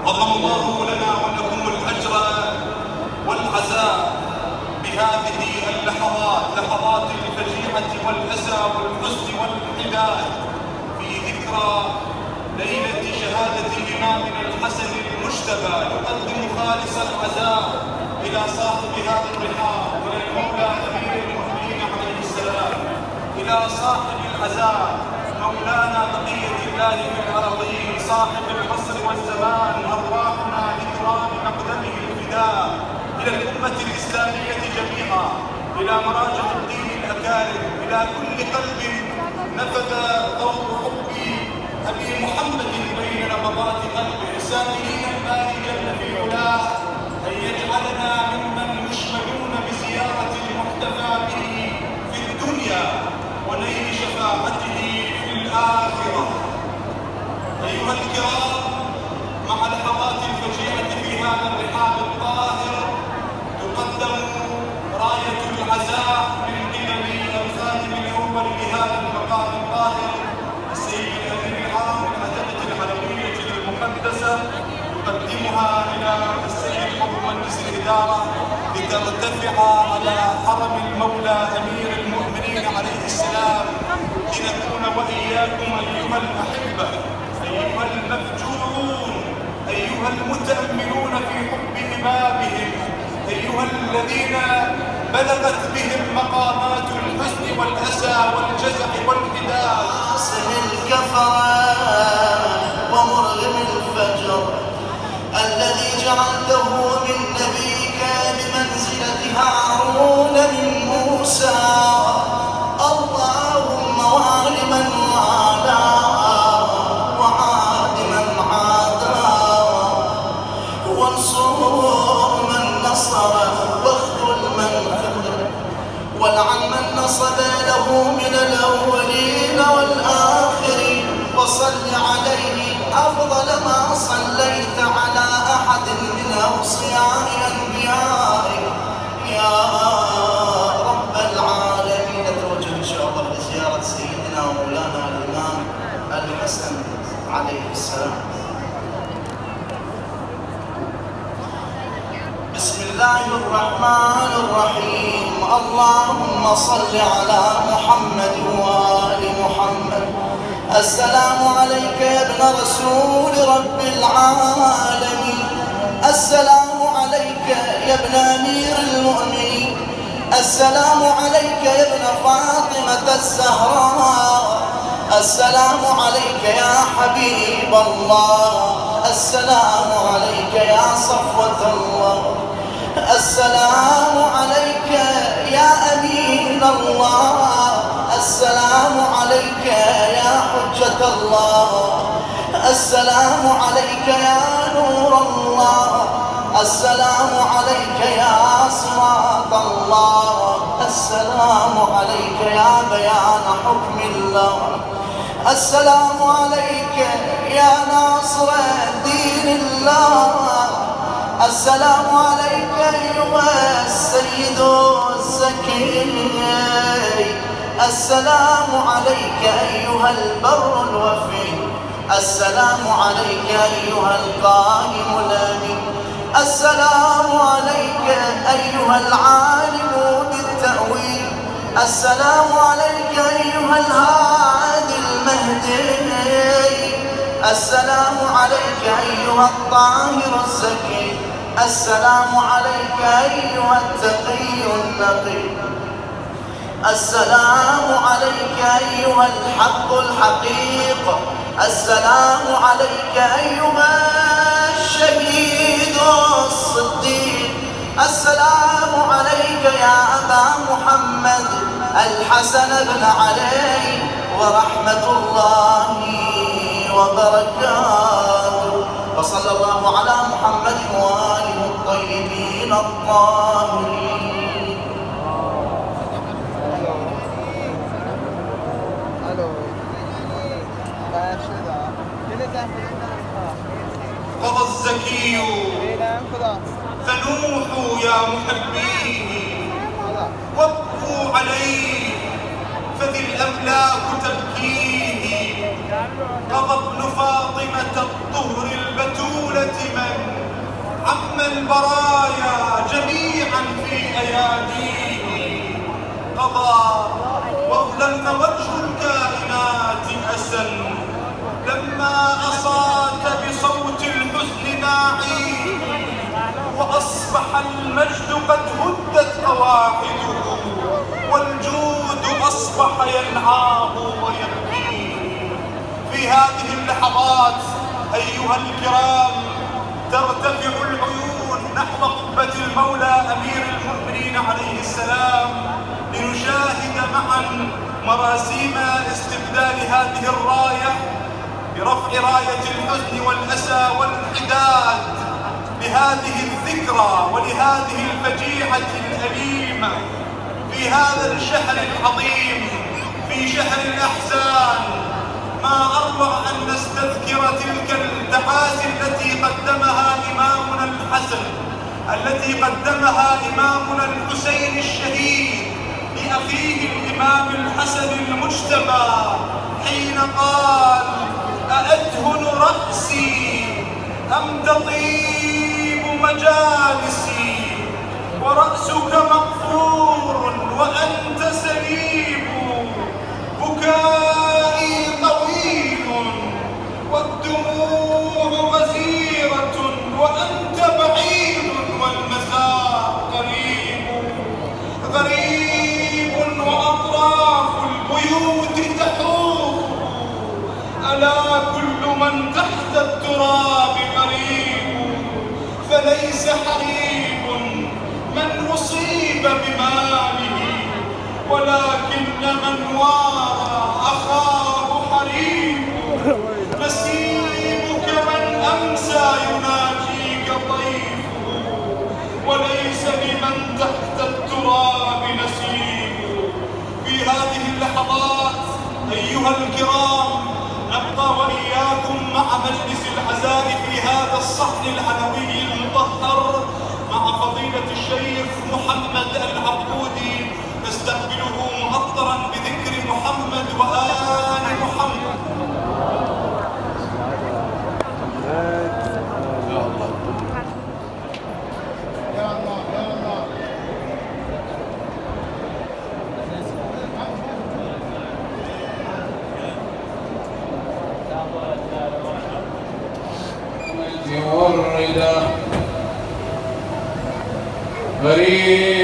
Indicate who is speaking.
Speaker 1: عظم الله لنا ولكم الأجر والعزاء بهذه اللحظات، لحظات الفجيعة والأسى والحزن والانحداد في ذكرى ليلة شهادة إمامنا الحسن المجتبى. نقدم خالص العزاء إلى صاحب هذا الرحاب، إلى المولى أمير المؤمنين عليه السلام، إلى صاحب العزاء مولانا بقية الله في الأراضين، صاحب العصر والزمان، أرواحنا لكرام مقدمه الفداء، إلى الأمة الإسلامية جميعا، إلى مراجع الدين الأكارم، إلى كل قلب نفذ ضوء حب أبي محمد بين نبضات قلبه، سائلين الباري جل في علاه أن يجعلنا ممن يشملون بزيارة المحتفى به في الدنيا ونيل شفاعته في الآخرة. أيها الكرام، مع لحظات الفجيعة في هذا الرحاب الطاهر تقدم راية العزاء من قبل الخادم الأول لهذا المقام الطاهر السيد الأمير العام للعتبة العلوية المقدسة، يقدمها إلى السيد مهندس الإدارة لترتفع على حرم المولى أمير المؤمنين عليه السلام، لنكون وإياكم أيها الأحبة، أيها المفجوعون، أيها المتأملون في حب إمامهم، أيها الذين بلغت بهم مقامات الحزن والأسى والجزع والحداد.
Speaker 2: عاصم الكفرة ومرغم الفجر الذي جعلته من نبيك بمنزلة هارون من موسى، اللهم وعد من والاه وعاد من عاداه، وانصر من نصره واخذل من خذل، والعن من نصب له من الأولين والآخرين، وصل عليه أفضل ما صليت على أحد من أوصياء أنبيائك يا رب العالمين. نتوجه إن شاء الله بزيارة سيدنا ومولانا الإمام الحسن عليه السلام. بسم الله الرحمن الرحيم. اللهم صل على محمد وآل محمد. السلام عليك يا ابن رسول رب العالمين، السلام عليك يا ابن أمير المؤمنين، السلام عليك يا ابن فاطمة الزهراء، السلام عليك يا حبيب الله، السلام عليك يا صفوة الله، السلام عليك يا أمين الله، السلام عليك يا حجة الله، السلام عليك يا نور الله، السلام عليك يا صراط الله، السلام عليك يا بيان حكم الله، السلام عليك يا ناصر دين الله، السلام عليك أيها السيد الزكي، السلام عليك أيها البر الوفي، السلام عليك أيها القائم الأمين، السلام عليك أيها العالم بالتأويل، السلام عليك أيها الهادي المهدي، السلام عليك أيها الطاهر الزكي، السلام عليك أيها التقي النقي، السلام عليك أيها الحق الحقيق، السلام عليك أيها الشهيد الصديق، السلام عليك يا أبا محمد الحسن بن علي ورحمة الله وبركاته. وصلى الله على محمد وآله الطيبين الطاهرين.
Speaker 1: قضى الزكي فنوحوا يا محبيه وابكوا عليه فذي الأملاك تبكيه. قضى ابن فاطمة الطهر البتولة من عم البرايا جميعا في أياديه. قضى وظلم وجه الكائنات أسن لما أصاك بصوت الحزن ناعيه. وأصبح المجد قد هدت قواعده والجود أصبح ينعاه ويبكيه. في هذه اللحظات أيها الكرام ترتفع العيون نحو قبة المولى أمير المؤمنين عليه السلام لنشاهد معا مراسيم استبدال هذه الراية برفع راية الحزن والأسى والانحداد لهذه الذكرى ولهذه الفجيعة الأليمة في هذا الشهر العظيم، في شهر الأحزان. ما أروع أن نستذكر تلك التعازي التي قدمها إمامنا الحسن، التي قدمها إمامنا الحسين الشهيد لأخيه الإمام الحسن المجتبى حين قال: أأدهن رأسي أم تطيب مجالسي ورأسك مغفور وأنت سليم. بكائي طويل والدموع غزيرة وأنت بعيد والمساء قريب. غريب وأطراف البيوت تحوم ألا كل من تحت التراب غريب. فليس حريب من أصيب بماله ولكن من وارى أخاه حريب. نسيمك من أمسى يناجيك طيفه وليس لمن تحت التراب نسيب. في هذه اللحظات أيها الكرام نبقى وإياكم مع مجلس العزاء في هذا الصحن العلوي المطهر مع فضيلة الشيخ محمد العبودي نستقبله معطرا بذكر محمد وآل محمد.
Speaker 3: والردى فريد